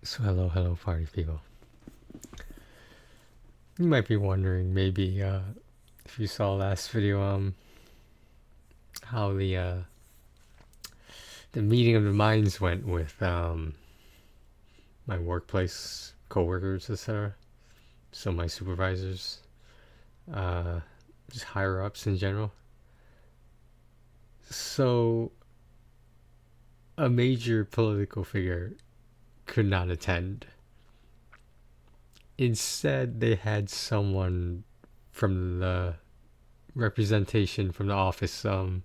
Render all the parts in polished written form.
So hello party people. You might be wondering maybe if you saw last video how the meeting of the minds went with my workplace coworkers, etc. So my supervisors, uh just higher ups in general. So a major political figure could not attend. Instead, they had someone from the representation from the office of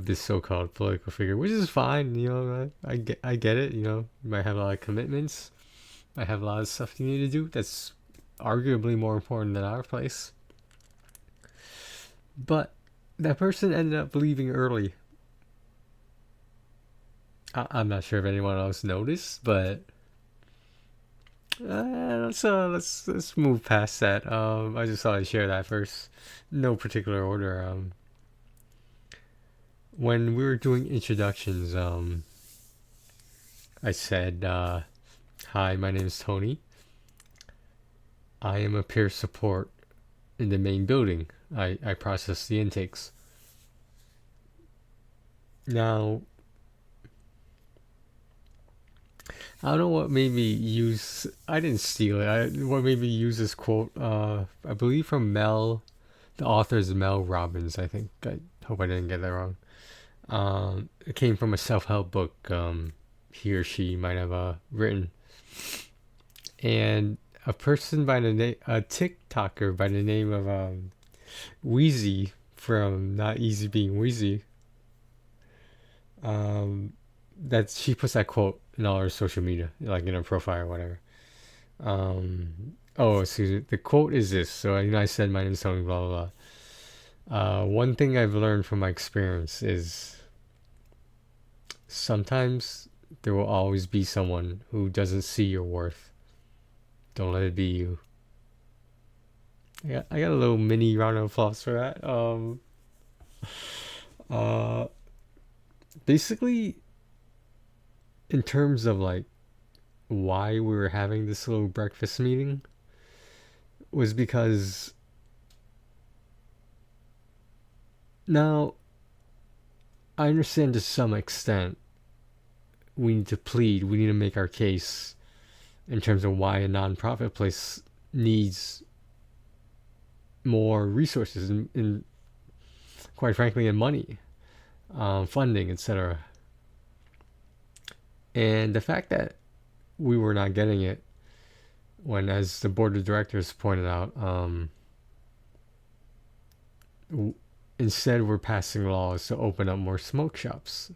this so-called political figure, which is fine. I get it. You might have a lot of commitments, might have a lot of stuff you need to do. That's arguably more important than our place. But that person ended up leaving early. I'm not sure if anyone else noticed, but let's move past that. I just thought I'd share that first. No particular order. When we were doing introductions, I said, "Hi, my name is Tony. I am a peer support in the main building. I process the intakes." Now, I don't know what made me use. I didn't steal it. What made me use this quote? I believe from Mel. The author is Mel Robbins. I think. I hope I didn't get that wrong. It came from a self-help book. He or she might have written, and a person by the name, a TikToker by the name of Wheezy from Not Easy Being Wheezy. That she puts that quote in all her social media, like in her profile or whatever. Oh, excuse me. The quote is this. So I said my name is Tony. Blah blah blah. One thing I've learned from my experience is sometimes there will always be someone who doesn't see your worth. Don't let it be you. I got a little mini round of applause for that. Uh, Basically, in terms of like why we were having this little breakfast meeting, was because now I understand to some extent we need to plead, we need to make our case in terms of why a nonprofit place needs more resources and quite frankly, in money, funding, etc. And the fact that we were not getting it when, as the board of directors pointed out, instead we're passing laws to open up more smoke shops.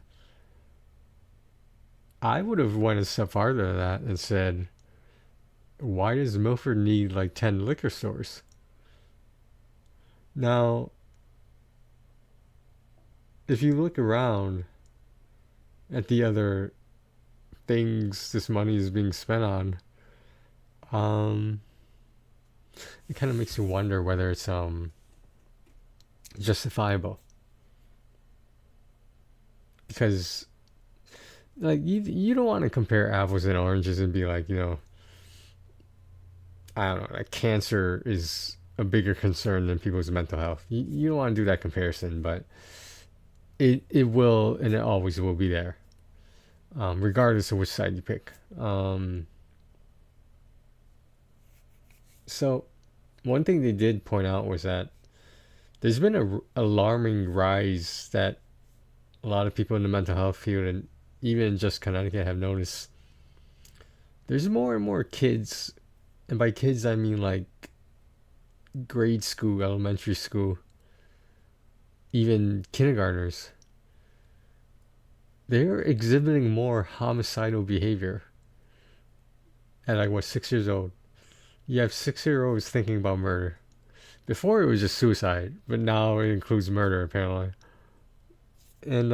I would have went a step farther than that and said, why does Milford need like 10 liquor stores? Now, if you look around at the other things this money is being spent on, it kind of makes you wonder whether it's justifiable. Because like you don't want to compare apples and oranges and be like, I don't know, like cancer is a bigger concern than people's mental health. You don't want to do that comparison, but it will and it always will be there, regardless of which side you pick. So one thing they did point out was that there's been a alarming rise that a lot of people in the mental health field and even just Connecticut have noticed. There's more and more kids, and by kids I mean like grade school, elementary school, even kindergartners. They're exhibiting more homicidal behavior at like what, 6 years old. You have 6-year-olds thinking about murder. Before it was just suicide, but now it includes murder apparently. And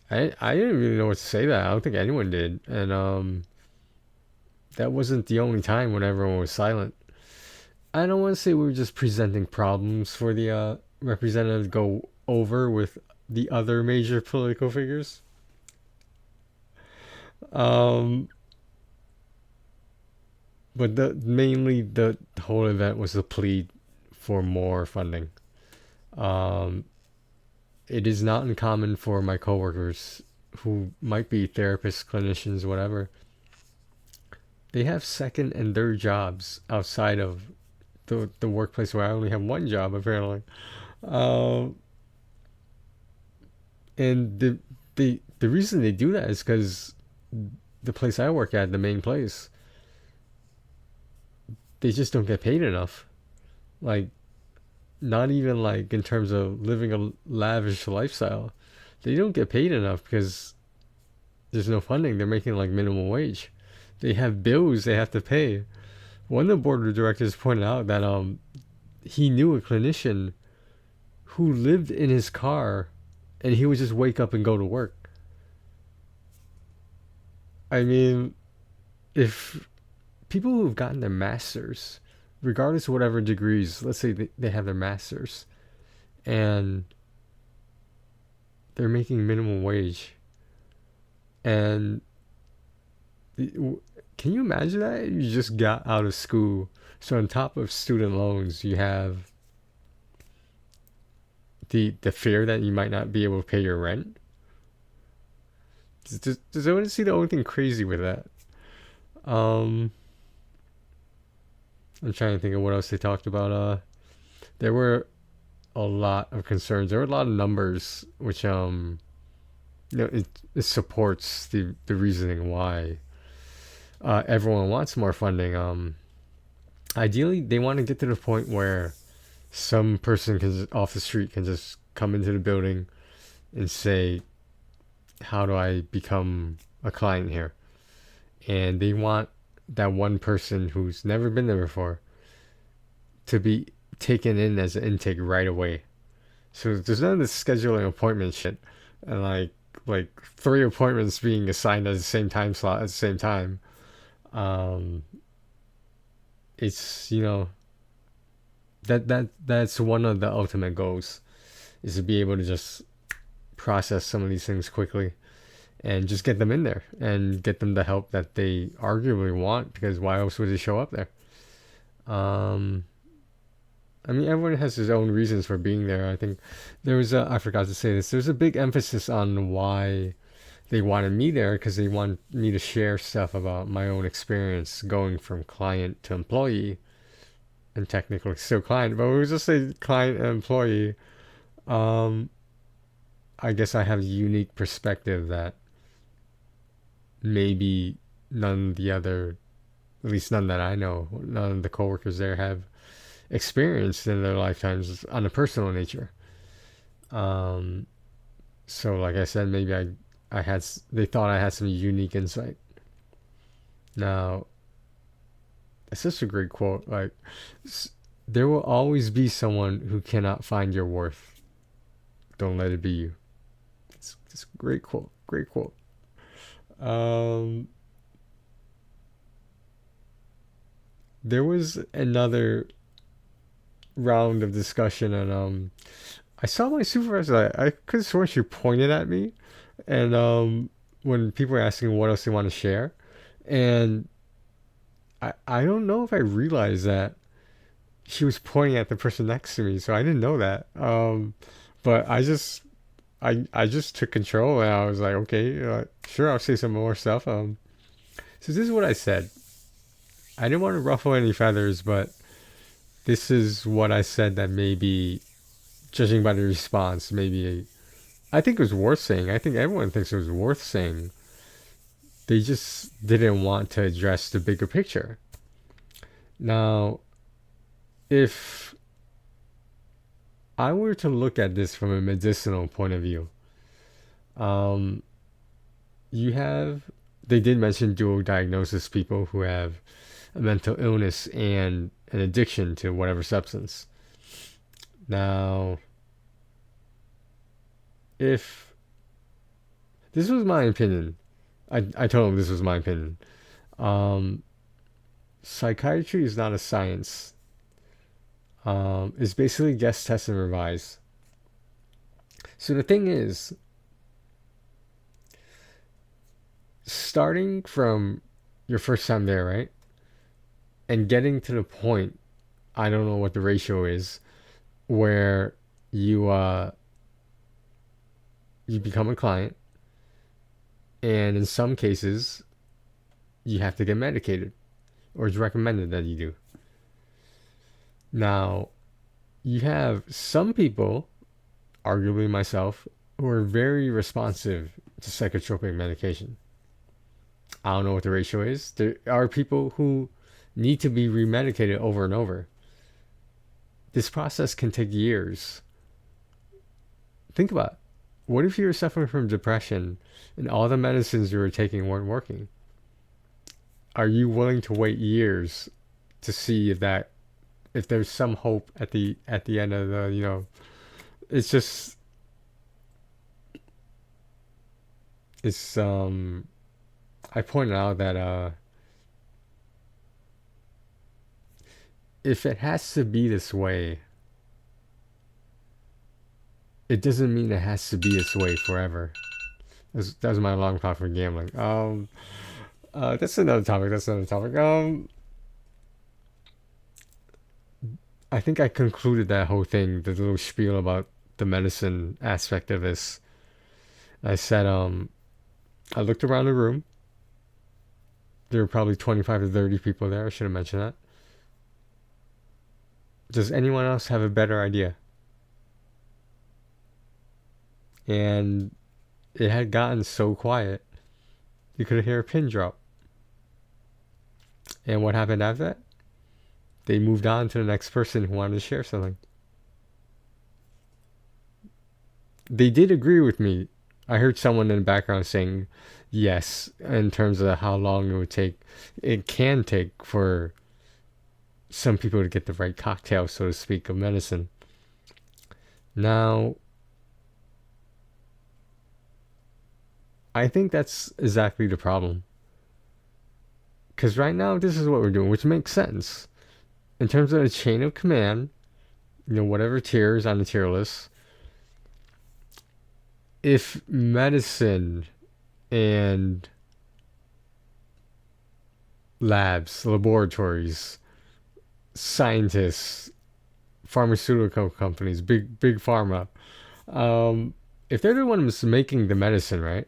I didn't really know what to say to that. I don't think anyone did. And that wasn't the only time when everyone was silent. I don't want to say we were just presenting problems for the representative to go over with the other major political figures. Um, but mainly the whole event was a plea for more funding. Um, it is not uncommon for my coworkers who might be therapists, clinicians, whatever. They have second and third jobs outside of the workplace where I only have one job apparently. Um, and the reason they do that is because the place I work at, the main place, they just don't get paid enough. Like, not even like in terms of living a lavish lifestyle. They don't get paid enough because there's no funding. They're making like minimum wage. They have bills they have to pay. One of the board of directors pointed out that he knew a clinician who lived in his car and he would just wake up and go to work. I mean, if people who've gotten their masters, regardless of whatever degrees, let's say they have their masters and they're making minimum wage, and can you imagine that? You just got out of school. So on top of student loans, you have the fear that you might not be able to pay your rent. Does anyone see the only thing crazy with that? Um, I'm trying to think of what else they talked about. There were a lot of concerns. There were a lot of numbers, which it supports the reasoning why everyone wants more funding. Ideally, they want to get to the point where some person can off the street can just come into the building and say, "How do I become a client here?" And they want that one person who's never been there before to be taken in as an intake right away. So there's none of this scheduling appointment shit and like three appointments being assigned at the same time slot at the same time. Um, it's that's one of the ultimate goals is to be able to just process some of these things quickly and just get them in there and get them the help that they arguably want, because why else would they show up there? Um, I mean, everyone has his own reasons for being there. I think there was I forgot to say this. There's a big emphasis on why they wanted me there, because they want me to share stuff about my own experience going from client to employee, and technically still client, but we would just say client and employee. Um, I guess I have a unique perspective that maybe none of the other, at least none that I know, none of the coworkers there have experienced in their lifetimes on a personal nature. Um, so like I said, maybe I had they thought I had some unique insight. Now, it's such a great quote. Like, there will always be someone who cannot find your worth. Don't let it be you. It's a great quote. Great quote. Um, there was another round of discussion, and I saw my supervisor. I could have sworn she pointed at me, and when people were asking what else they want to share, and I don't know if I realized that she was pointing at the person next to me, so I didn't know that. But I just took control, and I was like, okay, sure, I'll say some more stuff. So this is what I said. I didn't want to ruffle any feathers, but this is what I said that maybe, judging by the response, I think it was worth saying. I think everyone thinks it was worth saying. They just didn't want to address the bigger picture. Now, if I were to look at this from a medicinal point of view, um, you have, they did mention dual diagnosis people who have a mental illness and an addiction to whatever substance. Now, if this was my opinion, I told him this was my opinion. Um, Psychiatry is not a science. It's basically guess, test, and revise. So the thing is, starting from your first time there, right? And getting to the point, I don't know what the ratio is, where you you become a client, and in some cases you have to get medicated, or it's recommended that you do. Now, you have some people, arguably myself, who are very responsive to psychotropic medication. I don't know what the ratio is. There are people who need to be remedicated over and over. This process can take years. Think about it. What if you were suffering from depression and all the medicines you were taking weren't working? Are you willing to wait years to see if there's some hope at the end of the, it's just it's I pointed out that if it has to be this way, it doesn't mean it has to be this way forever. That was my alarm clock for gambling. That's another topic. I think I concluded that whole thing, the little spiel about the medicine aspect of this. I said, I looked around the room. There were probably 25 to 30 people there. I should have mentioned that. Does anyone else have a better idea? And it had gotten so quiet, you could hear a pin drop. And what happened after that? They moved on to the next person who wanted to share something. They did agree with me. I heard someone in the background saying yes, in terms of how long it would take. It can take for some people to get the right cocktail, so to speak, of medicine. Now, I think that's exactly the problem. Because right now, this is what we're doing, which makes sense. In terms of the chain of command, whatever tier is on the tier list, if medicine and labs, laboratories, scientists, pharmaceutical companies, big pharma, if they're the ones making the medicine, right?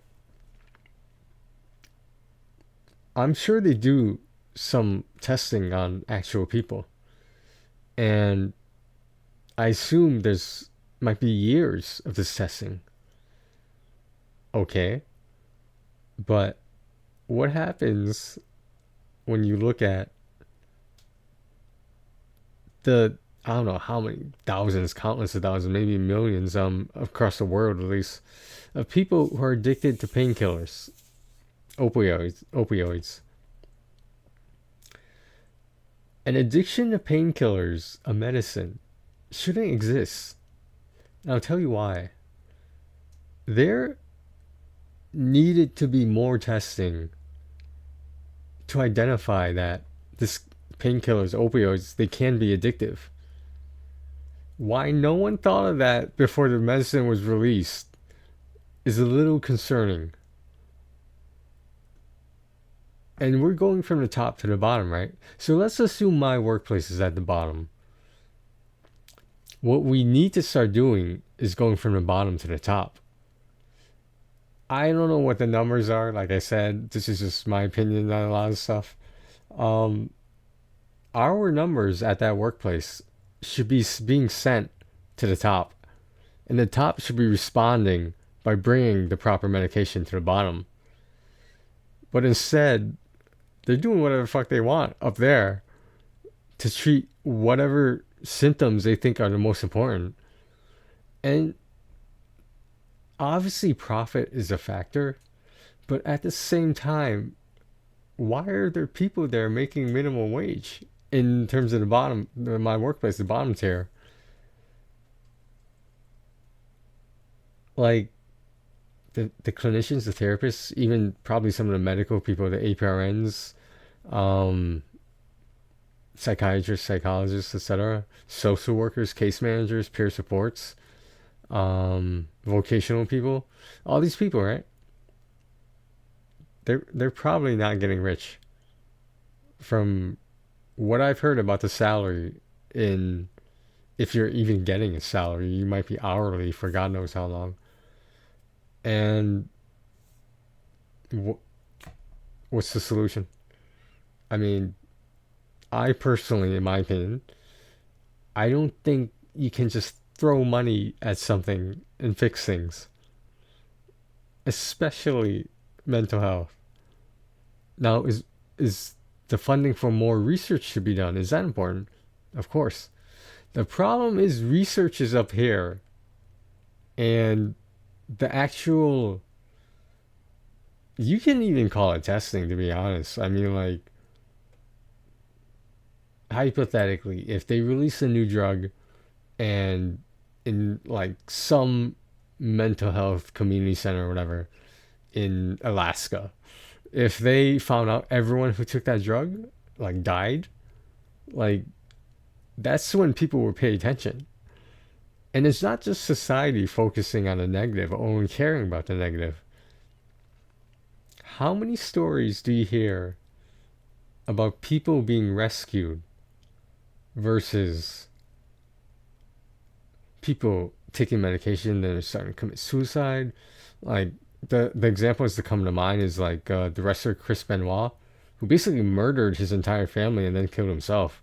I'm sure they do some testing on actual people. And I assume there's might be years of this testing. Okay. But what happens when you look at I don't know how many thousands, countless of thousands, maybe millions, across the world at least, of people who are addicted to painkillers, opioids. An addiction to painkillers, a medicine, shouldn't exist. And I'll tell you why. There needed to be more testing to identify that this painkillers, opioids, they can be addictive. Why no one thought of that before the medicine was released is a little concerning. And we're going from the top to the bottom, right? So let's assume my workplace is at the bottom. What we need to start doing is going from the bottom to the top. I don't know what the numbers are. Like I said, this is just my opinion on a lot of stuff. Our numbers at that workplace should be being sent to the top. And the top should be responding by bringing the proper medication to the bottom. But instead, they're doing whatever the fuck they want up there to treat whatever symptoms they think are the most important. And obviously profit is a factor, but at the same time, why are there people there making minimum wage in terms of the bottom, my workplace, the bottom tier? Like the clinicians, the therapists, even probably some of the medical people, the APRNs, psychiatrists, psychologists, etc., social workers, case managers, peer supports, vocational people, all these people, right? they're probably not getting rich from what I've heard about the salary in, if you're even getting a salary, you might be hourly for God knows how long. And wh- what's the solution? I mean, I personally, in my opinion, I don't think you can just throw money at something and fix things, especially mental health. Now, is the funding for more research should be done? Is that important? Of course. The problem is research is up here, and the actual, you can even call it testing, to be honest. I mean, like, hypothetically, if they release a new drug and in like some mental health community center or whatever in Alaska, if they found out everyone who took that drug like died, like that's when people would pay attention. And it's not just society focusing on the negative or only caring about the negative. How many stories do you hear about people being rescued versus people taking medication that are starting to commit suicide? Like the examples that come to mind is like the wrestler Chris Benoit, who basically murdered his entire family and then killed himself,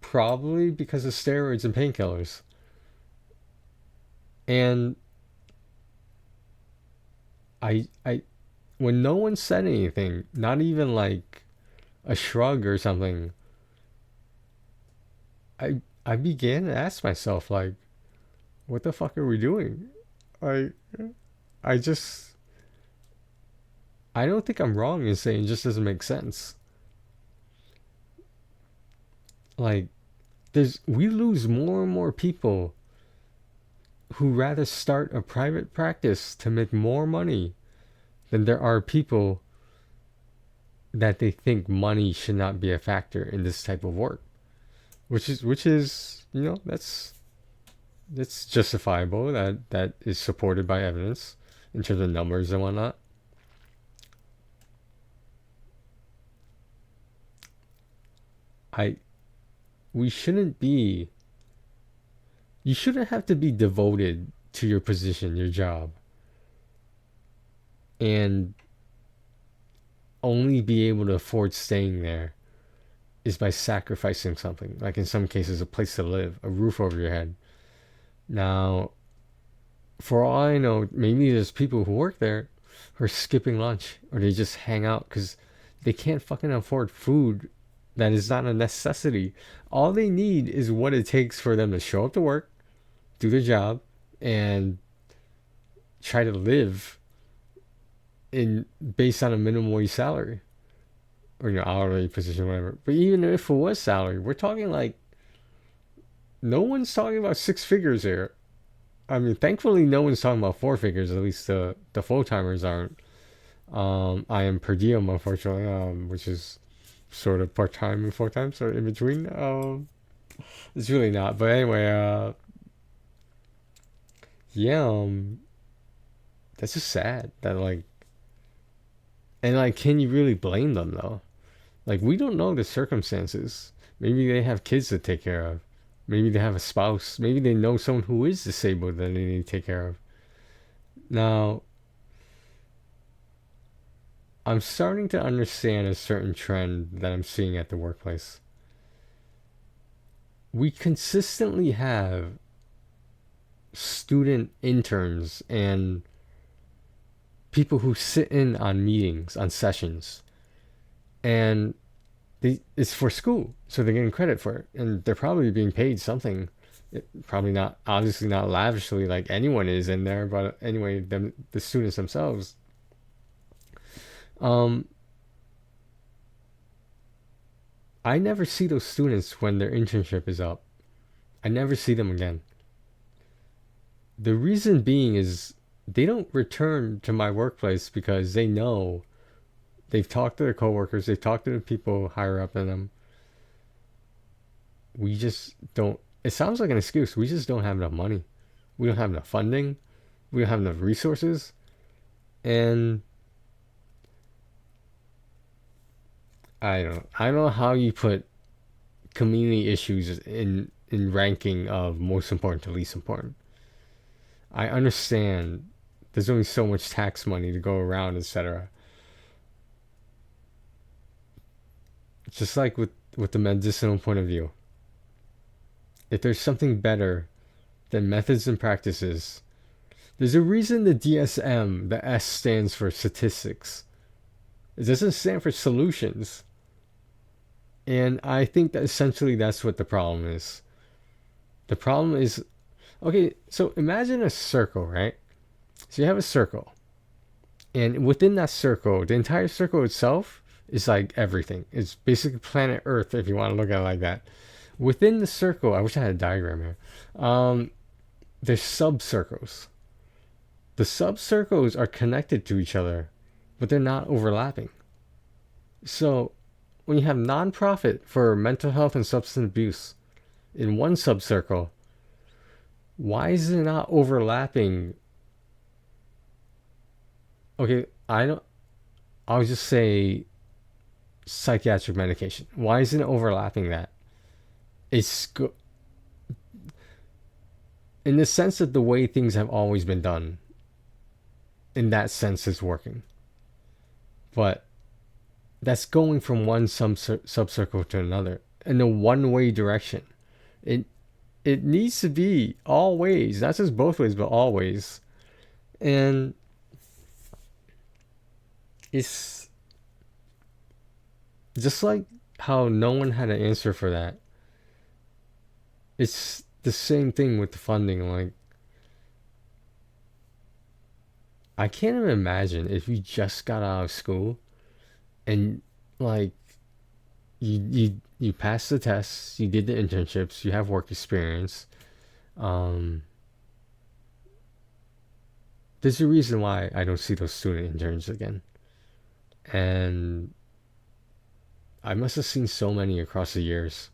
probably because of steroids and painkillers. And I when no one said anything, not even like a shrug or something, I began to ask myself like, what the fuck are we doing? I I just I don't think I'm wrong in saying it just doesn't make sense. Like we lose more and more people who rather start a private practice to make more money than there are people that they think money should not be a factor in this type of work, which is that's justifiable, that is supported by evidence in terms of numbers and whatnot. I we shouldn't be You shouldn't have to be devoted to your position, your job, and only be able to afford staying there is by sacrificing something. Like in some cases, a place to live, a roof over your head. Now, for all I know, maybe there's people who work there who are skipping lunch or they just hang out because they can't fucking afford food that is not a necessity. All they need is what it takes for them to show up to work, do their job, and try to live in based on a minimum wage salary or hourly position, whatever. But even if it was salary, we're talking like no one's talking about six figures here. I mean, thankfully, no one's talking about four figures. At least the full timers aren't. I am per diem, unfortunately, which is sort of part time and full time, sort of in between. It's really not. But anyway, yeah, that's just sad that like, and like, can you really blame them though? Like, we don't know the circumstances. Maybe they have kids to take care of. Maybe they have a spouse. Maybe they know someone who is disabled that they need to take care of. Now, I'm starting to understand a certain trend that I'm seeing at the workplace. We consistently have student interns and people who sit in on meetings, on sessions, and it's for school, so they're getting credit for it, and they're probably being paid something. Probably not, obviously not lavishly like anyone is in there, but anyway, the students themselves. Um, I never see those students when their internship is up. I never see them again. The reason being is they don't return to my workplace because they know they've talked to their coworkers, they've talked to the people higher up than them. We just don't. It sounds like an excuse. We just don't have enough money. We don't have enough funding. We don't have enough resources. And I don't know how you put community issues in ranking of most important to least important. I understand there's only so much tax money to go around, etc. Just like with the medicinal point of view, if there's something better than methods and practices, there's a reason the DSM, the S stands for statistics. It doesn't stand for solutions. And I think that essentially that's what the problem is. The problem is, okay, so imagine a circle, right? So you have a circle. And within that circle, the entire circle itself is like everything. It's basically planet Earth if you want to look at it like that. Within the circle, I wish I had a diagram here. There's subcircles. The subcircles are connected to each other, but they're not overlapping. So when you have nonprofit for mental health and substance abuse in one subcircle, why is it not overlapping? Okay, I don't. I'll just say psychiatric medication. Why isn't it overlapping that? It's in the sense of the way things have always been done. In that sense, it's working, but that's going from one subcircle to another in a one-way direction. It it needs to be all ways, not just both ways, but all ways. And it's just like how no one had an answer for that. It's the same thing with the funding. Like, I can't even imagine if you just got out of school and like you passed the tests, you did the internships, you have work experience. Um, there's a reason why I don't see those student interns again, and I must have seen so many across the years,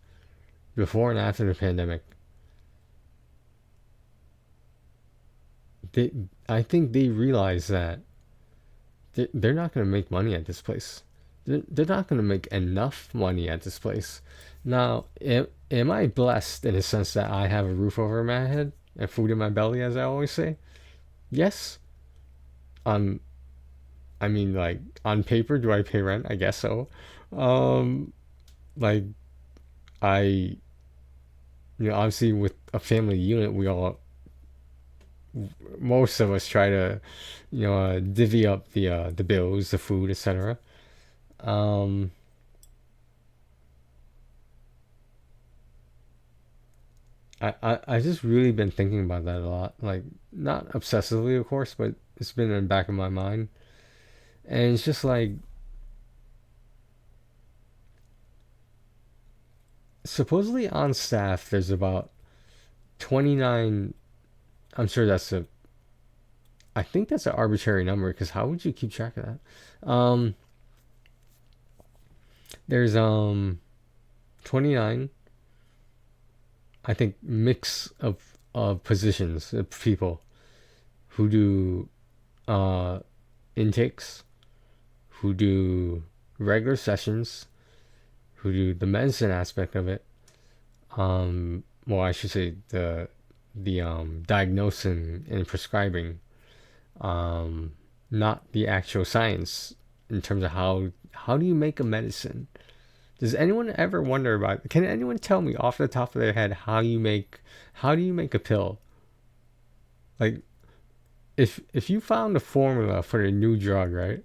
before and after the pandemic. They, I think they realize that they're not going to make money at this place. They're not going to make enough money at this place. Now, am I blessed in the sense that I have a roof over my head and food in my belly, as I always say? Yes. Um, I mean, like, on paper, do I pay rent? I guess so. Um, like, I, obviously with a family unit, most of us try to, divvy up the bills, the food, etc. Um, I just really been thinking about that a lot. Like, not obsessively, of course, but it's been in the back of my mind. And it's just like, supposedly on staff, there's about 29. I'm sure I think that's an arbitrary number because how would you keep track of that? There's 29, I think, mix of positions of people who do uh intakes, who do regular sessions, who do the medicine aspect of it. Well, I should say the diagnosing and prescribing, um, not the actual science in terms of how do you make a medicine. Does anyone ever wonder about? Can anyone tell me off the top of their head how do you make a pill? Like, if you found a formula for a new drug, right?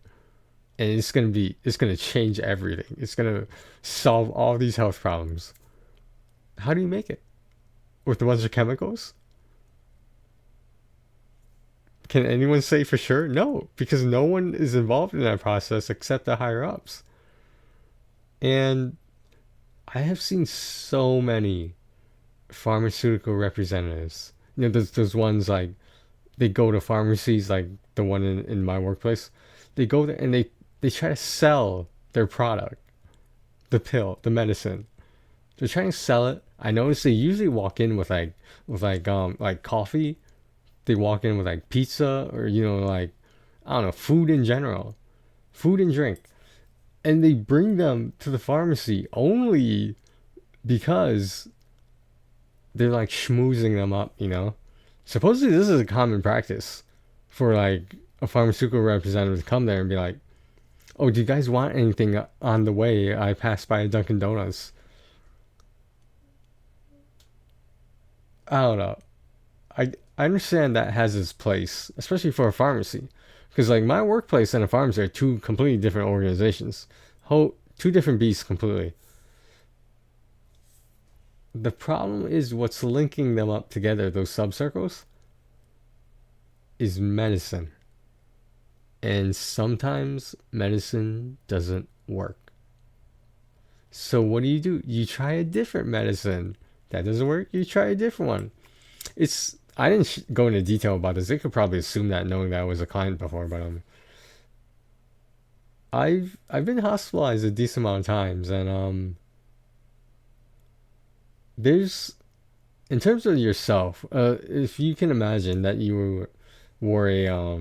And it's gonna change everything. It's gonna solve all these health problems. How do you make it? With a bunch of chemicals? Can anyone say for sure? No, because no one is involved in that process except the higher ups. And I have seen so many pharmaceutical representatives. Those ones like they go to pharmacies, like the one in my workplace. They go there and they try to sell their product, the pill, the medicine. They're trying to sell it. I notice they usually walk in with like coffee. They walk in with like pizza or like I don't know, food in general, food and drink. and they bring them to the pharmacy only because they're like schmoozing them up, you know? Supposedly this is a common practice for like a pharmaceutical representative to come there and be like, "Oh, do you guys want anything on the way? I passed by a Dunkin' Donuts." I don't know. I understand that has its place, especially for a pharmacy, because like my workplace and a pharmacy are two completely different organizations, two different beasts completely. The problem is what's linking them up together, those subcircles, is medicine. And sometimes medicine doesn't work. So what do? You try a different medicine. That doesn't work, you try a different one. It's I didn't go into detail about this. They could probably assume that knowing that I was a client before, but I've been hospitalized a decent amount of times, and there's in terms of yourself, if you can imagine that you were a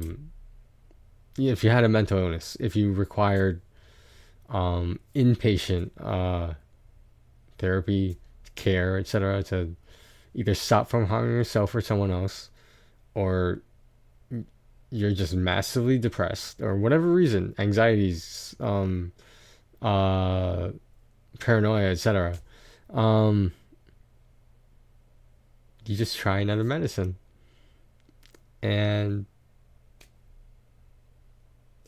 if you had a mental illness, if you required inpatient therapy, care, etc., to either stop from harming yourself or someone else, or you're just massively depressed or whatever reason, anxieties, uh, paranoia, etc. Um, you just try another medicine, and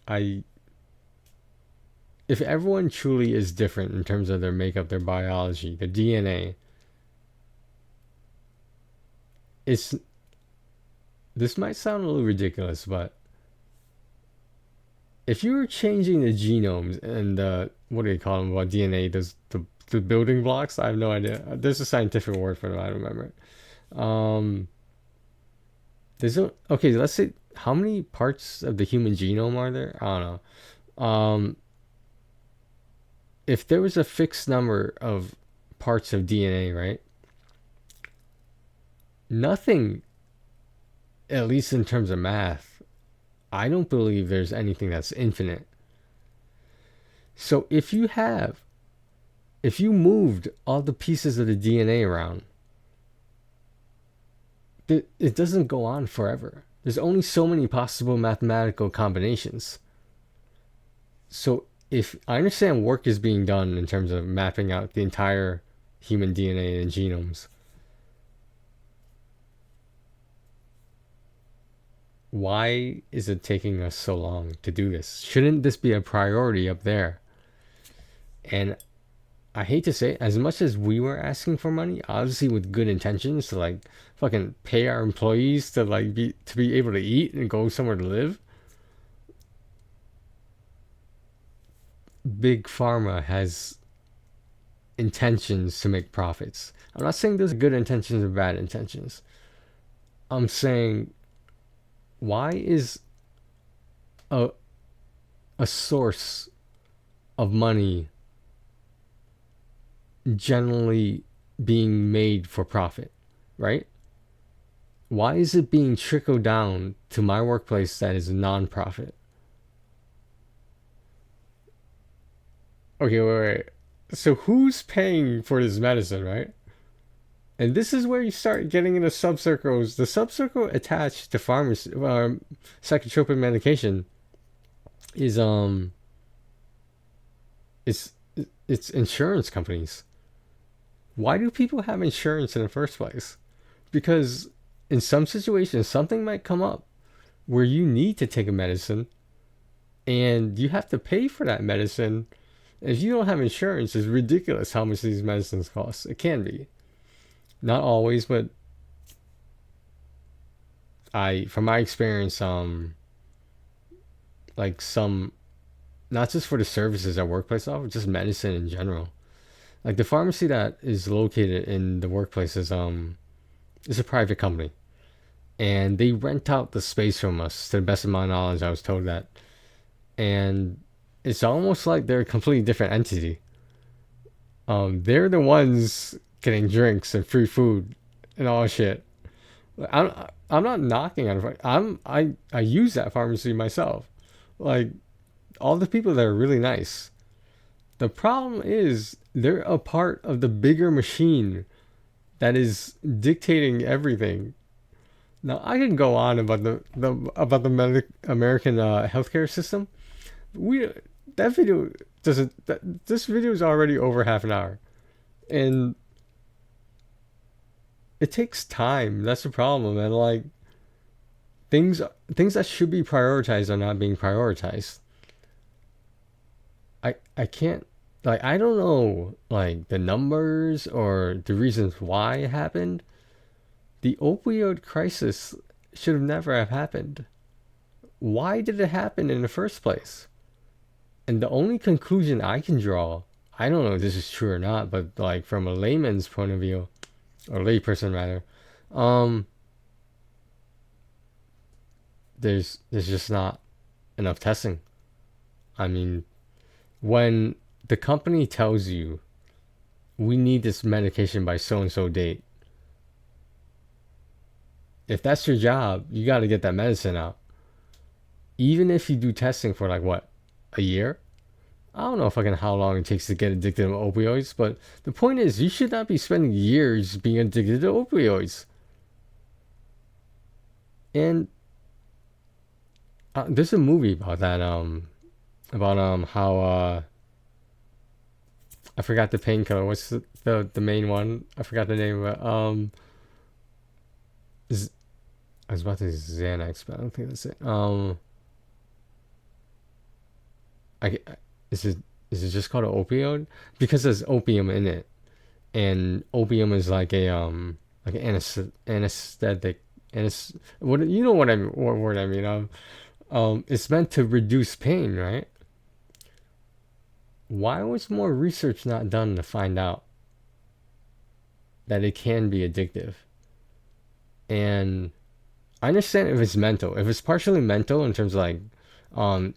I if everyone truly is different in terms of their makeup, their biology, their DNA, it's this might sound a little ridiculous, but if you were changing the genomes and what do you call them? What DNA? Does the building blocks? I have no idea. There's a scientific word for them. I don't remember it. There's a okay. Let's say how many parts of the human genome are there? I don't know. If there was a fixed number of parts of DNA, right? Nothing, at least in terms of math, I don't believe there's anything that's infinite. So if you moved all the pieces of the DNA around, it doesn't go on forever. There's only so many possible mathematical combinations. So if I understand work is being done in terms of mapping out the entire human DNA and genomes, why is it taking us so long to do this? Shouldn't this be a priority up there? And I hate to say it, as much as we were asking for money, obviously with good intentions to like fucking pay our employees to like be able to eat and go somewhere to live, big pharma has intentions to make profits. I'm not saying those are good intentions or bad intentions. I'm saying why is a a source of money generally being made for profit, right? Why is it being trickled down to my workplace that is a non-profit? Okay, wait. So who's paying for this medicine, right? And this is where you start getting into subcircles. The subcircle attached to pharmacy, psychotropic medication is it's it's insurance companies. Why do people have insurance in the first place? Because in some situations, something might come up where you need to take a medicine and you have to pay for that medicine. If you don't have insurance, it's ridiculous how much these medicines cost. It can be. Not always, but from my experience, like some, not just for the services at workplace offer, just medicine in general. Like the pharmacy that is located in the workplace is a private company, and they rent out the space from us. To the best of my knowledge, I was told that, and it's almost like they're a completely different entity. They're the ones getting drinks and free food and all shit. I'm I'm not knocking on it. I use that pharmacy myself. Like all the people there are really nice. The problem is they're a part of the bigger machine that is dictating everything. Now I can go on about the American healthcare system. We that video doesn't. This video is already over half an hour, and it takes time. That's the problem, and like things things that should be prioritized are not being prioritized. I can't, like, I don't know like the numbers or the reasons why it happened. The opioid crisis should have never have happened. Why did it happen in the first place? And the only conclusion I can draw, I don't know if this is true or not, but like from a layman's point of view, or layperson rather, um, there's just not enough testing. I mean, when the company tells you we need this medication by so and so date, if that's your job, you got to get that medicine out. Even if you do testing for like what, a year? I don't know fucking how long it takes to get addicted to opioids, but the point is, you should not be spending years being addicted to opioids. And there's a movie about that. About how I forgot the painkiller. What's the main one? I forgot the name of it. I was about to say Xanax, but I don't think that's it. I is it just called an opioid because there's opium in it, and opium is like an anesthetic. What you know what I mean? What word I mean? It's meant to reduce pain, right? Why was more research not done to find out that it can be addictive? And I understand if it's mental. If it's partially mental in terms of like, um,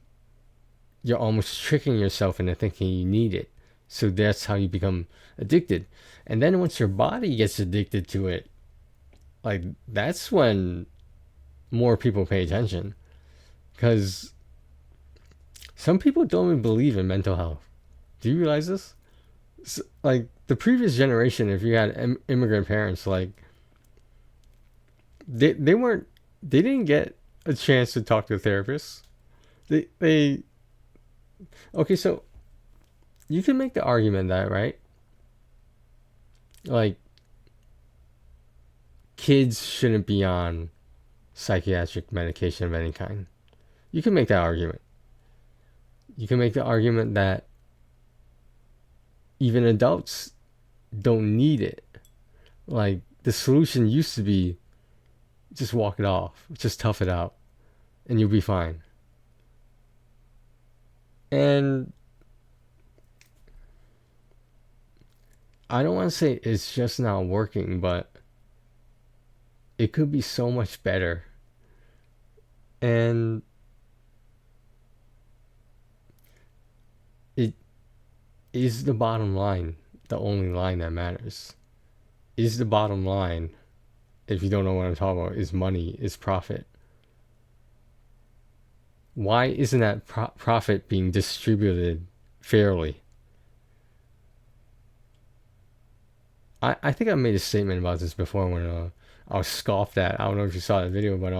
you're almost tricking yourself into thinking you need it. So that's how you become addicted. And then once your body gets addicted to it, like that's when more people pay attention. Because some people don't even believe in mental health. Do you realize this? Like the previous generation, if you had immigrant parents, like they weren't, they didn't get a chance to talk to therapists. They okay, so you can make the argument that, right, like kids shouldn't be on psychiatric medication of any kind. You can make that argument. You can make the argument that even adults don't need it. Like the solution used to be just walk it off, just tough it out, and you'll be fine. And I don't want to say it's just not working, but it could be so much better. And it is the bottom line, the only line that matters. Is the bottom line, if you don't know what I'm talking about, is money, is profit. Why isn't that profit being distributed fairly? I think I made a statement about this before when I was scoffed at. I don't know if you saw that video, but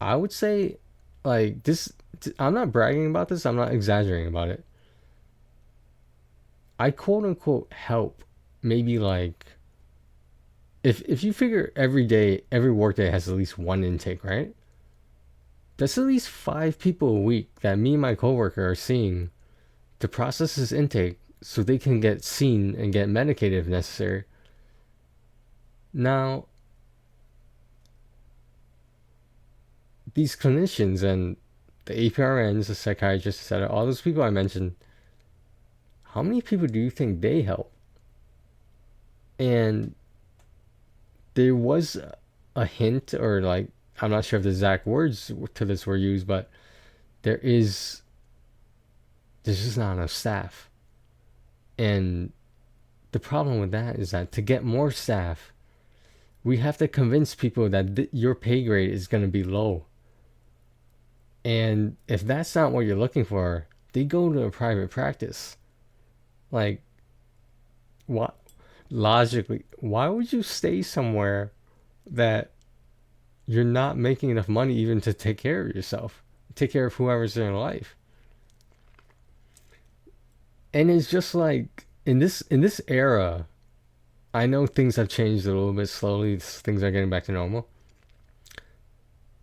I would say like this. I'm not bragging about this. I'm not exaggerating about it. I quote unquote help maybe like if you figure every day, every workday has at least one intake, right? That's at least 5 people a week that me and my coworker are seeing to process this intake so they can get seen and get medicated if necessary. Now, these clinicians and the APRNs, the psychiatrists, etc., all those people I mentioned, how many people do you think they help? And there was a hint, or like, I'm not sure if the exact words to this were used, but there's just not enough staff. And the problem with that is that to get more staff, we have to convince people that your pay grade is going to be low. And if that's not what you're looking for, they go to a private practice. Like, what? Logically, why would you stay somewhere that you're not making enough money even to take care of yourself, take care of whoever's in your life? And it's just like in this era, I know things have changed a little bit slowly. Things are getting back to normal.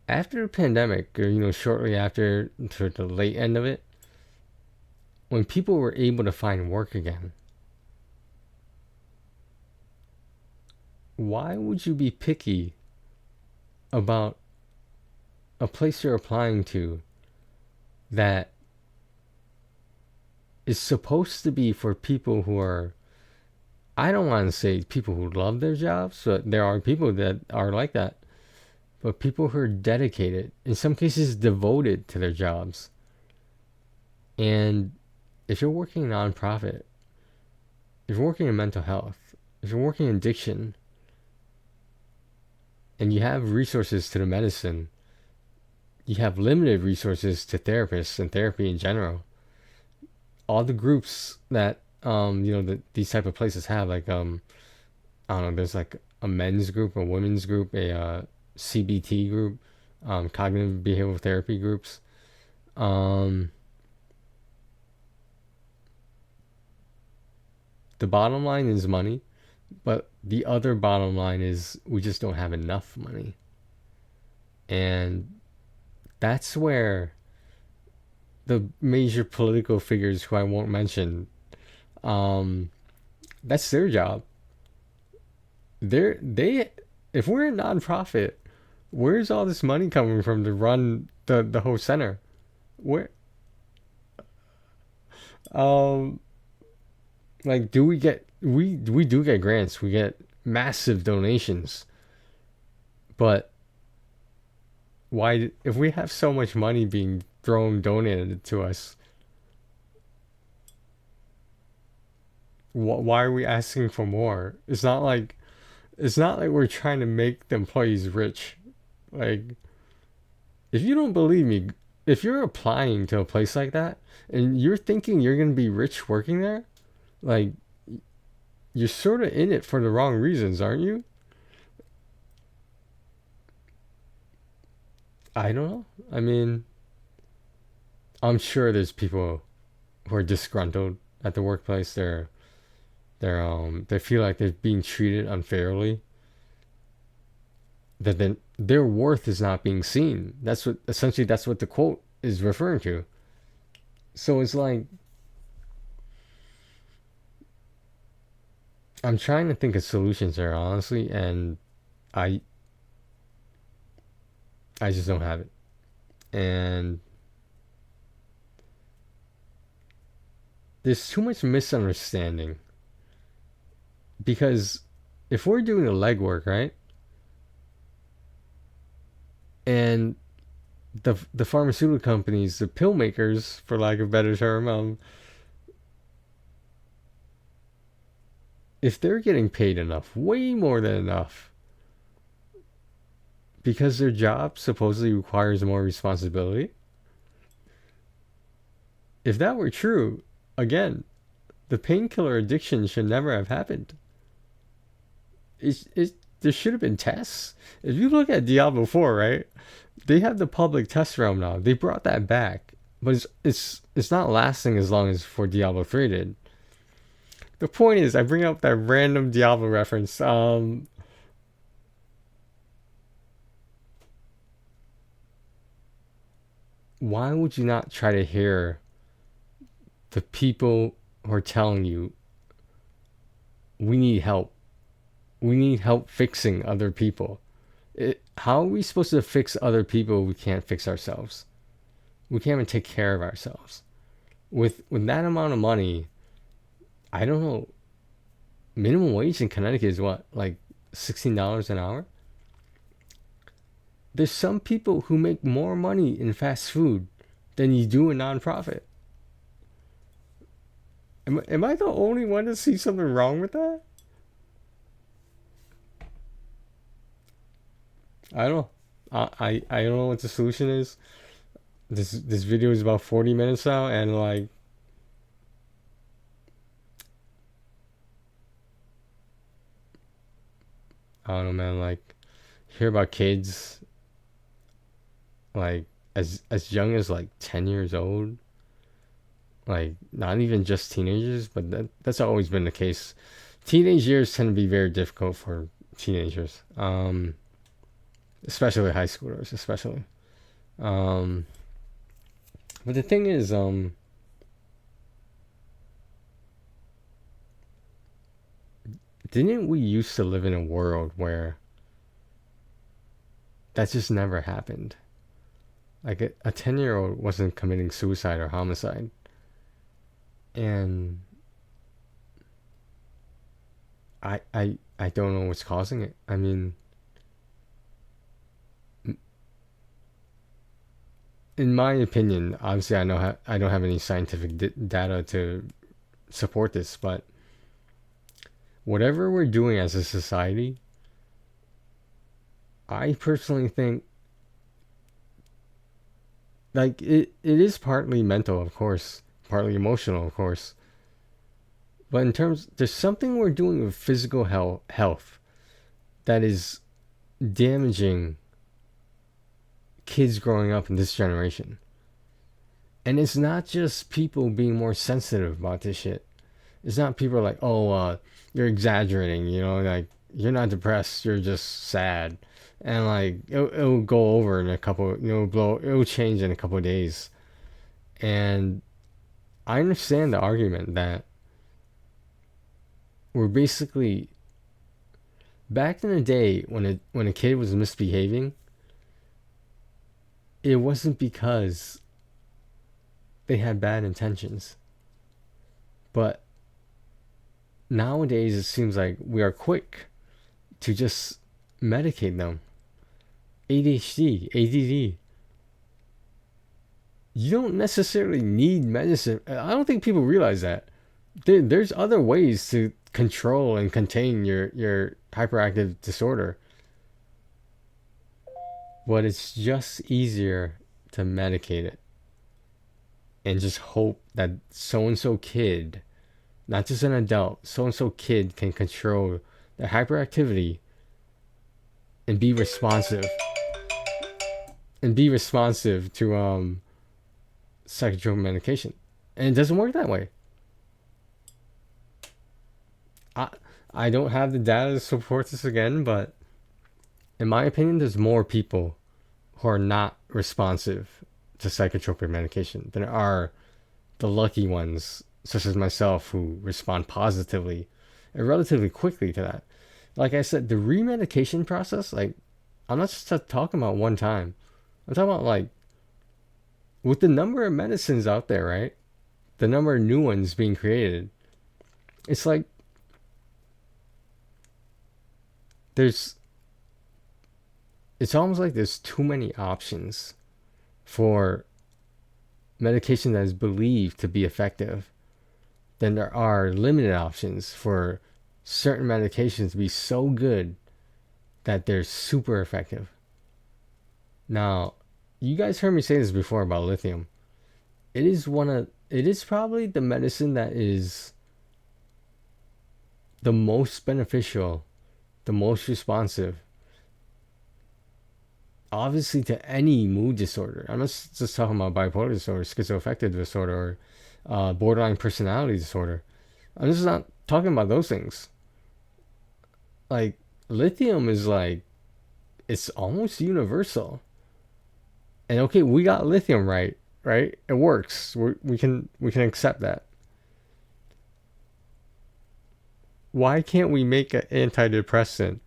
After the pandemic, or shortly after, to the late end of it, when people were able to find work again, why would you be picky about a place you're applying to that is supposed to be for people who are, I don't want to say people who love their jobs, but there are people that are like that, but people who are dedicated, in some cases devoted to their jobs. And if you're working in a nonprofit, if you're working in mental health, if you're working in addiction, and you have resources to the medicine, you have limited resources to therapists and therapy in general. All the groups that these type of places have, like I don't know, there's like a men's group, a women's group, a CBT group, cognitive behavioral therapy groups. Um, the bottom line is money, but the other bottom line is we just don't have enough money, and that's where the major political figures who I won't mention, um, that's their job. They if we're a nonprofit, where's all this money coming from to run the whole center? Where um like do we get we do get grants, we get massive donations, but why if we have so much money being thrown donated to us, why are we asking for more? It's not like we're trying to make the employees rich. Like, if you don't believe me, if you're applying to a place like that and you're thinking you're going to be rich working there, like, you're sort of in it for the wrong reasons, aren't you? I don't know. I mean, I'm sure there's people who are disgruntled at the workplace. They feel like they're being treated unfairly. That then their worth is not being seen. That's what the quote is referring to. So it's like I'm trying to think of solutions there, honestly, and I I just don't have it. And there's too much misunderstanding because if we're doing the legwork, right, and the pharmaceutical companies, the pill makers, for lack of a better term, if they're getting paid enough, way more than enough, because their job supposedly requires more responsibility, if that were true, again, the painkiller addiction should never have happened. There should have been tests. If you look at Diablo 4, right? They have the public test realm now. They brought that back, but it's not lasting as long as for Diablo 3 did. The point is, I bring up that random Diablo reference. Why would you not try to hear the people who are telling you we need help? We need help fixing other people. How are we supposed to fix other people if we can't fix ourselves? We can't even take care of ourselves. With that amount of money, I don't know. Minimum wage in Connecticut is what, like $16 an hour? There's some people who make more money in fast food than you do in nonprofit. Am I the only one to see something wrong with that? I don't know. I don't know what the solution is. this video is about 40 minutes now, and like I don't know, man. Like hear about kids like as young as like 10 years old, like not even just teenagers, but that's always been the case. Teenage years tend to be very difficult for teenagers, especially high schoolers, especially. Um, but the thing is, didn't we used to live in a world where that just never happened? Like a 10-year-old wasn't committing suicide or homicide, and I don't know what's causing it. I mean, in my opinion, obviously I don't have any scientific data to support this, but whatever we're doing as a society, I personally think like it is partly mental, of course, partly emotional, of course. But in terms, there's something we're doing with physical health that is damaging kids growing up in this generation. And it's not just people being more sensitive about this shit. It's not people like, oh, you're exaggerating, you know, like you're not depressed, you're just sad, and like it'll go over in a couple, you know, it'll change in a couple of days. And I understand the argument that we're basically back in the day when a kid was misbehaving, it wasn't because they had bad intentions, but nowadays it seems like we are quick to just medicate them. ADHD, ADD. You don't necessarily need medicine. I don't think people realize that. There's other ways to control and contain your hyperactive disorder, but it's just easier to medicate it and just hope that so and so kid, not just an adult, so and so kid can control their hyperactivity and be responsive to psychotropic medication. And it doesn't work that way. I I don't have the data to support this again, but in my opinion, there's more people who are not responsive to psychotropic medication than are the lucky ones, such as myself, who respond positively and relatively quickly to that. Like I said, the remedication process, like, I'm not just talking about one time. I'm talking about, like, with the number of medicines out there, right? The number of new ones being created, it's like there's, it's almost like there's too many options for medication that is believed to be effective than there are limited options for certain medications to be so good that they're super effective. Now, you guys heard me say this before about lithium. It is probably the medicine that is the most beneficial, the most responsive, obviously, to any mood disorder. I'm not just talking about bipolar disorder, schizoaffective disorder, or borderline personality disorder. I'm just not talking about those things. Like, lithium is like, it's almost universal. And okay, we got lithium right, right? It works. We can accept that. Why can't we make an antidepressant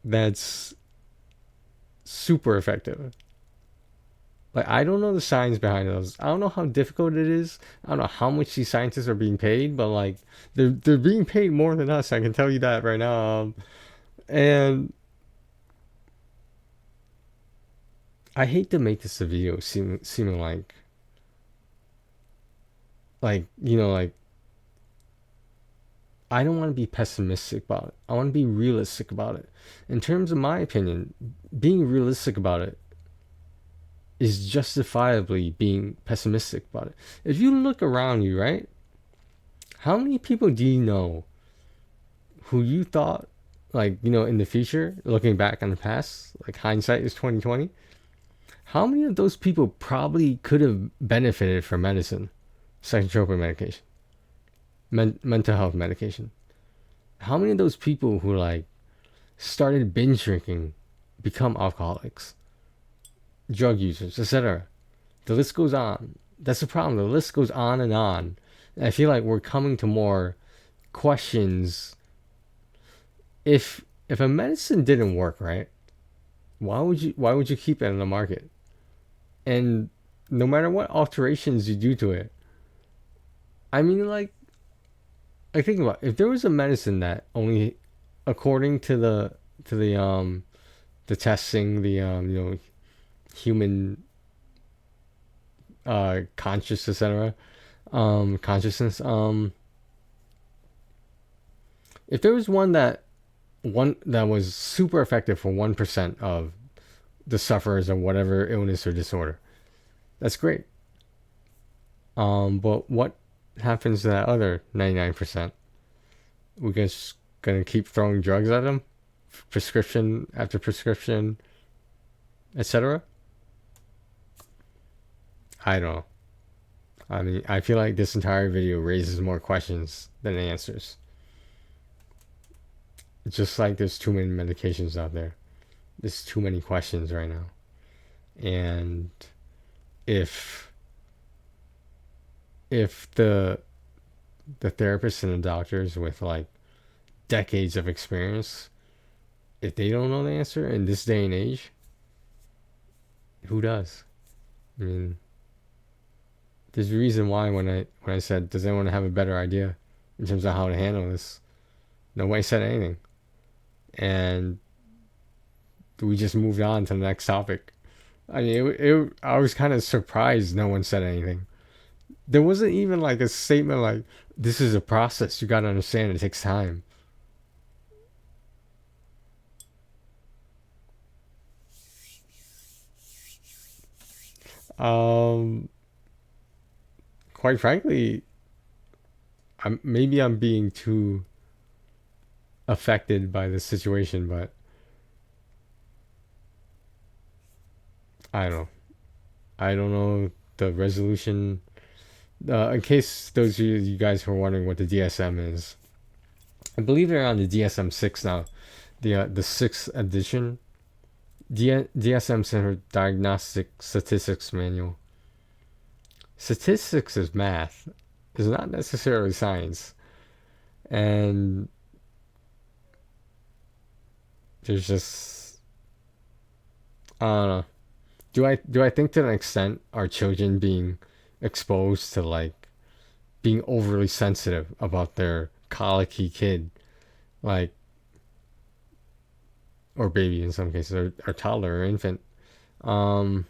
that's super effective? Like, I don't know the science behind those. I don't know how difficult it is. I don't know how much these scientists are being paid, but like they're being paid more than us. I can tell you that right now. And I hate to make this a video seeming like you know like I don't want to be pessimistic about it. I want to be realistic about it. In terms of my opinion, being realistic about it is justifiably being pessimistic about it. If you look around you, right? How many people do you know who you thought, like, in the future, looking back on the past, like hindsight is 2020? How many of those people probably could have benefited from medicine, psychotropic medication, mental health medication? How many of those people who like started binge drinking become alcoholics, drug users, etc.? The list goes on. That's the problem. The list goes on and on. And I feel like we're coming to more questions. If a medicine didn't work, right? Why would you keep it in the market? And no matter what alterations you do to it, I mean, like think about it. If there was a medicine that only, according to the testing, the human conscious, etc. Consciousness. If there was one that was super effective for 1% of the sufferers of whatever illness or disorder, that's great. But what happens to that other 99%? We just gonna keep throwing drugs at them, prescription after prescription, etc. I don't know. I mean, I feel like this entire video raises more questions than answers. Just like there's too many medications out there. There's too many questions right now. And if the therapists and the doctors with like decades of experience, if they don't know the answer in this day and age, who does? I mean, there's a reason why when I said, does anyone have a better idea in terms of how to handle this? Nobody said anything. And we just moved on to the next topic. I mean, I was kind of surprised no one said anything. There wasn't even like a statement like, this is a process. You gotta understand it takes time. Um, Quite frankly, maybe I'm being too affected by the situation, but I don't know. I don't know the resolution. In case those of you guys who are wondering what the DSM is, I believe they're on the DSM 6 now, the sixth edition. DSM Center Diagnostic Statistics Manual. Statistics is math. It's not necessarily science, and there's just, I don't know. Do I think to an extent our children being exposed to like being overly sensitive about their colicky kid, like, or baby in some cases, or toddler or infant, um,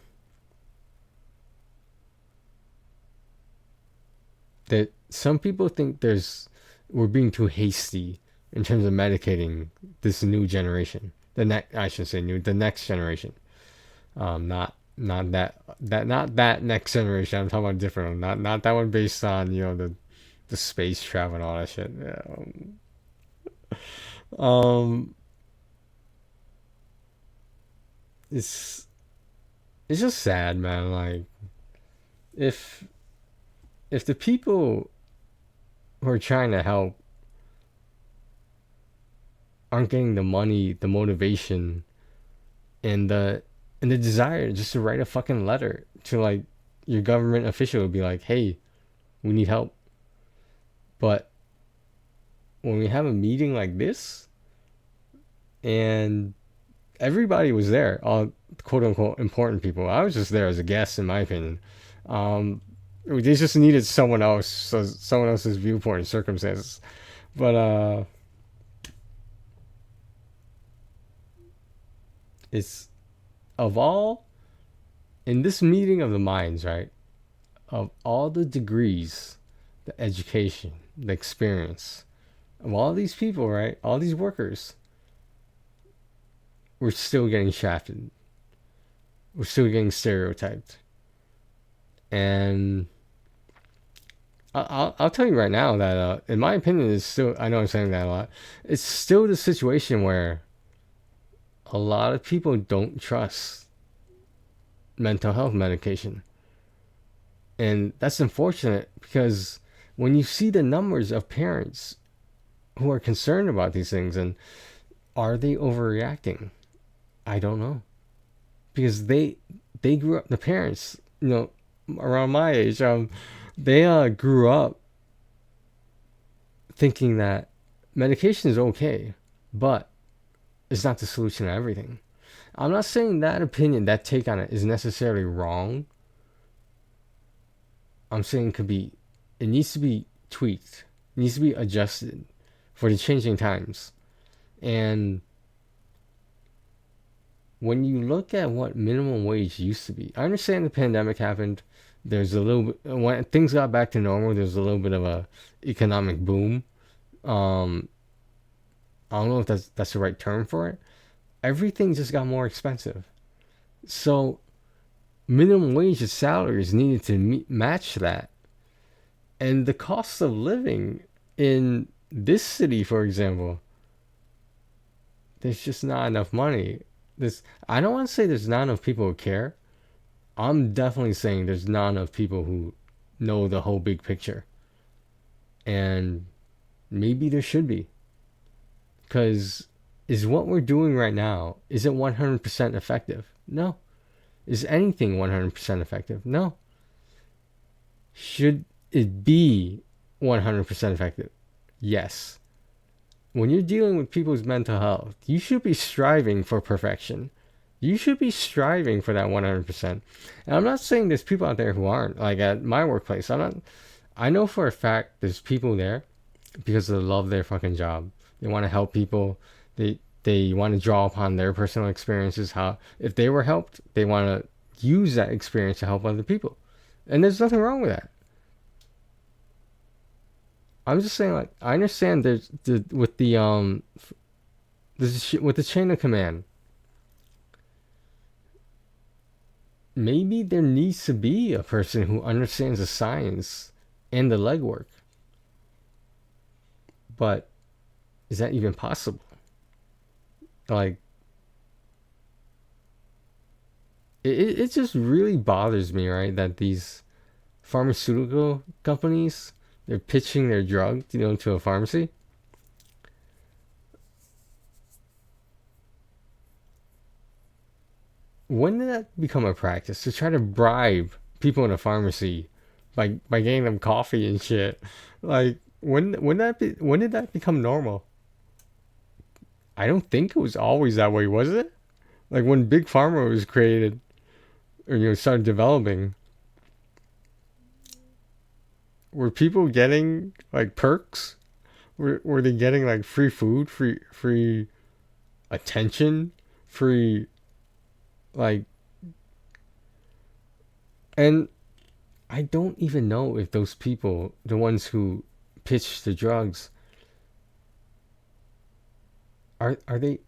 that some people think we're being too hasty in terms of medicating this new generation. I should say new, the next generation. Not that next generation. I'm talking about a different one. Not that one based on the space travel and all that shit. Yeah. Um, it's it's just sad, man. Like if if the people who are trying to help aren't getting the money, the motivation, and the desire just to write a fucking letter to like your government official, would be like, hey, we need help. But when we have a meeting like this and everybody was there, all quote unquote important people, I was just there as a guest in my opinion. They just needed someone else, so someone else's viewpoint and circumstances. But it's, of all, in this meeting of the minds, right, of all the degrees, the education, the experience of all these people, right, all these workers, we're still getting shafted. we're still getting stereotyped. And I'll tell you right now that, in my opinion, it's still, I know I'm saying that a lot, it's still the situation where a lot of people don't trust mental health medication. And that's unfortunate because when you see the numbers of parents who are concerned about these things, and are they overreacting? I don't know. Because they grew up, the parents, around my age, they grew up thinking that medication is okay, but it's not the solution to everything. I'm not saying that opinion, that take on it, is necessarily wrong. I'm saying it needs to be tweaked, it needs to be adjusted for the changing times. And when you look at what minimum wage used to be, I understand the pandemic happened. There's a little bit, when things got back to normal, there's a little bit of a economic boom. Um, I don't know if that's the right term for it. Everything just got more expensive. So minimum wage salaries needed to match that. And the cost of living in this city, for example, there's just not enough money. I don't want to say there's not enough people who care. I'm definitely saying there's not enough people who know the whole big picture. And maybe there should be. Because is what we're doing right now, is it 100% effective? No. Is anything 100% effective? No. Should it be 100% effective? Yes. When you're dealing with people's mental health, you should be striving for perfection. You should be striving for that 100%. And I'm not saying there's people out there who aren't. Like at my workplace, I know for a fact there's people there because they love their fucking job. They want to help people. They want to draw upon their personal experiences. How if they were helped, they want to use that experience to help other people. And there's nothing wrong with that. I'm just saying, like, I understand with the chain of command. Maybe there needs to be a person who understands the science and the legwork. But is that even possible? Like, it just really bothers me, right? That these pharmaceutical companies, they're pitching their drug, to a pharmacy. When did that become a practice to try to bribe people in a pharmacy by getting them coffee and shit? Like when did that become normal? I don't think it was always that way, was it? Like when Big Pharma was created or started developing, were people getting like perks? Were they getting like free food, free attention, free like and I don't even know if those people, the ones who pitch the drugs, are they,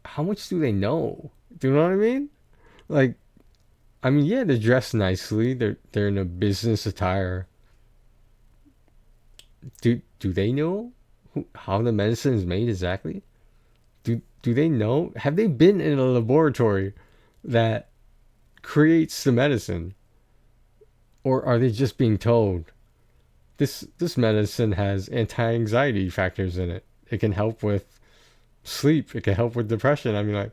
how much do they know? Do you know what I mean? Like, I mean, yeah, they're dressed nicely. They're in a business attire. Do they know how the medicine is made exactly? Do they know? Have they been in a laboratory that creates the medicine, or are they just being told this medicine has anti-anxiety factors in it? It can help with sleep. It can help with depression. I mean, like,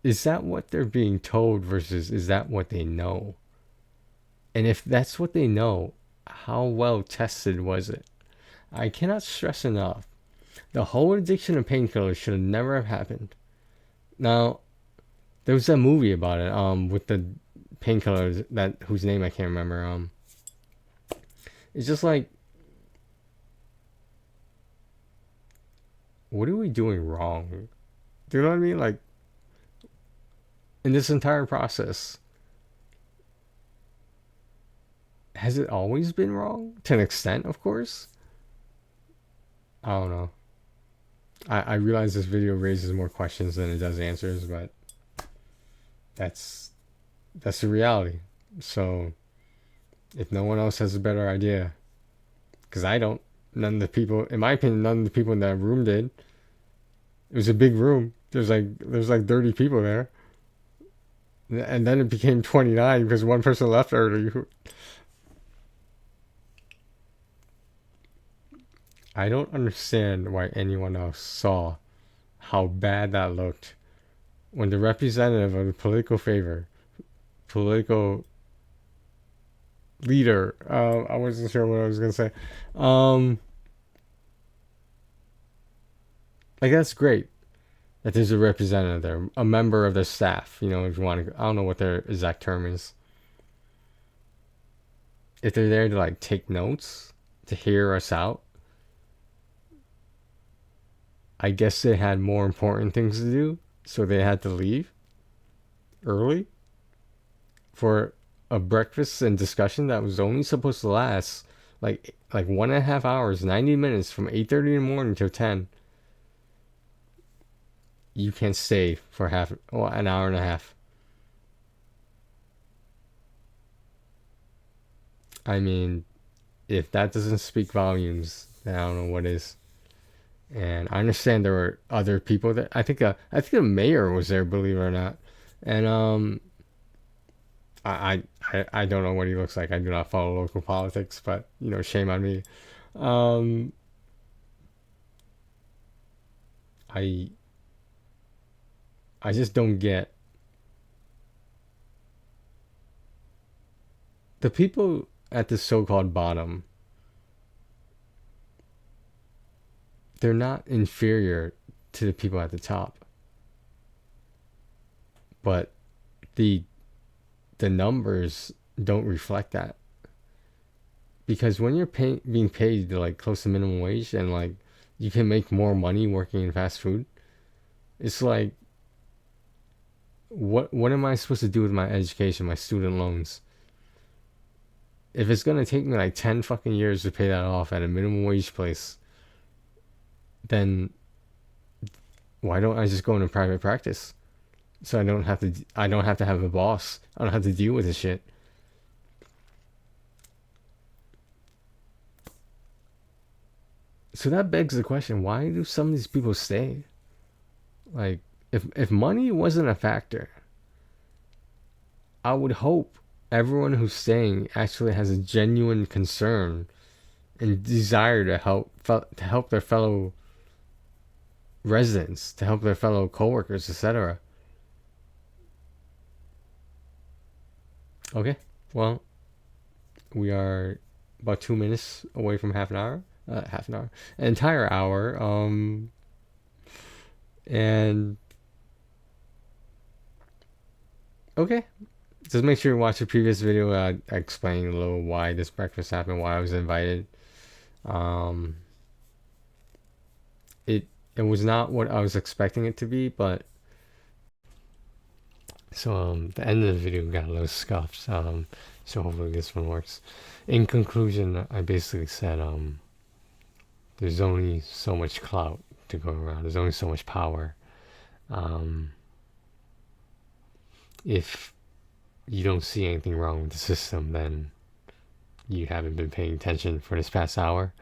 is that what they're being told versus is that what they know? And if that's what they know, how well tested was it? I cannot stress enough. The whole addiction of painkillers should have never have happened. Now, there was that movie about it, with the painkillers that whose name I can't remember. It's just like, what are we doing wrong? Do you know what I mean? Like, in this entire process, has it always been wrong? To an extent, of course. I don't know. I realize this video raises more questions than it does answers, but that's the reality. So if no one else has a better idea, because I don't, none of the people, in my opinion, none of the people in that room did. It was a big room. There's like 30 people there, and then it became 29 because one person left early. I don't understand why anyone else saw how bad that looked when the representative of the political leader, I wasn't sure what I was gonna say. Um, like that's great that there's a representative there, a member of their staff. You know, if you want to, I don't know what their exact term is. If they're there to like take notes, to hear us out, I guess they had more important things to do, so they had to leave early for a breakfast and discussion that was only supposed to last like 1.5 hours, 90 minutes from 8:30 in the morning till 10. You can't stay for an hour and a half. I mean, if that doesn't speak volumes, then I don't know what is. And I understand there were other people that I think the mayor was there, believe it or not. And I don't know what he looks like. I do not follow local politics, but you know, shame on me. Um, I I just don't get the people at the so-called bottom. They're not inferior to the people at the top, but the the numbers don't reflect that. Because when you're being paid to like close to minimum wage and like you can make more money working in fast food, it's like what am I supposed to do with my education, my student loans? If it's gonna take me like 10 fucking years to pay that off at a minimum wage place, then why don't I just go into private practice? So I don't have to have a boss. I don't have to deal with this shit. So that begs the question, why do some of these people stay? Like if money wasn't a factor, I would hope everyone who's staying actually has a genuine concern and desire to help their fellow residents, to help their fellow coworkers, etc. Okay, well, we are about 2 minutes away from half an hour. Half an hour, an entire hour. And okay, just make sure you watch the previous video. I explained a little why this breakfast happened, why I was invited. Um, it was not what I was expecting it to be, but so the end of the video got a little scuffed. So hopefully this one works. In conclusion, I basically said there's only so much clout to go around. There's only so much power. Um, if you don't see anything wrong with the system, then you haven't been paying attention for this past hour.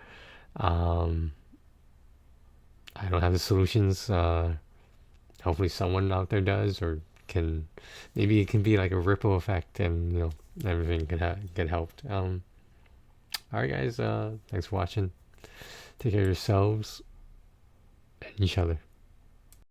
I don't have the solutions. Hopefully someone out there does, or can. Maybe it can be like a ripple effect, and you know everything can get helped. All right, guys. Thanks for watching. Take care of yourselves and each other.